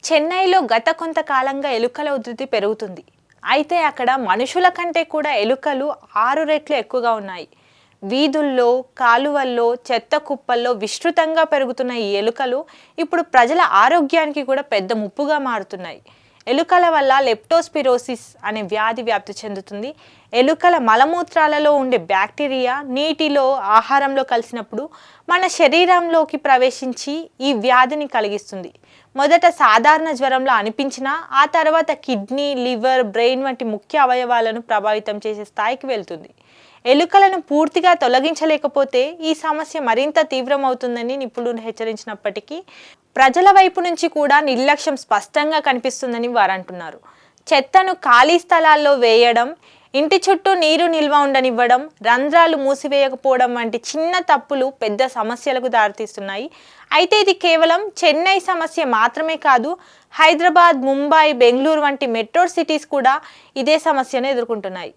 చెన్నైలో గత కొంతకాలంగా ఎలుకల ఉధృతి పెరుగుతుంది. అయితే అక్కడ మనుషుల కంటే కూడా ఎలుకలు 6 రెట్లు ఎక్కువగా ఉన్నాయి. వీధుల్లో, కాలువల్లో, చెత్త కుప్పల్లో విస్తృతంగా పెరుగుతున్న ఈ ఎలుకలు ఇప్పుడు ప్రజల ఆరోగ్యానికి కూడా పెద్ద ముప్పుగా మారుతున్నాయి. ఎలుకల వల్ల లెప్టోస్పిరోసిస్ అనే వ్యాధి వ్యాప్తి చెందుతుంది. ఎలుకల మలమూత్రాలలో ఉండే బ్యాక్టీరియా నీటిలో, ఆహారంలో కలిసినప్పుడు మన శరీరంలోకి ప్రవేశించి ఈ వ్యాధిని కలిగిస్తుంది. మొదట సాధారణ జ్వరంలో అనిపించినా ఆ తర్వాత కిడ్నీ, లివర్, బ్రెయిన్ వంటి ముఖ్య అవయవాలను ప్రభావితం చేసే స్థాయికి వెళ్తుంది. ఎలుకలను పూర్తిగా తొలగించలేకపోతే ఈ సమస్య మరింత తీవ్రమవుతుందని నిపుణులు హెచ్చరించినప్పటికీ ప్రజల వైపు నుంచి కూడా నిర్లక్ష్యం స్పష్టంగా కనిపిస్తుందని వారు అంటున్నారు. చెత్తను ఖాళీ స్థలాల్లో వేయడం, ఇంటి చుట్టూ నీరు నిల్వ ఉండనివ్వడం, రంధ్రాలు మూసివేయకపోవడం వంటి చిన్న తప్పులు పెద్ద సమస్యలకు దారితీస్తున్నాయి. అయితే ఇది కేవలం చెన్నై సమస్య మాత్రమే కాదు, హైదరాబాద్, ముంబై, బెంగళూరు వంటి మెట్రో సిటీస్ కూడా ఇదే సమస్యను ఎదుర్కొంటున్నాయి.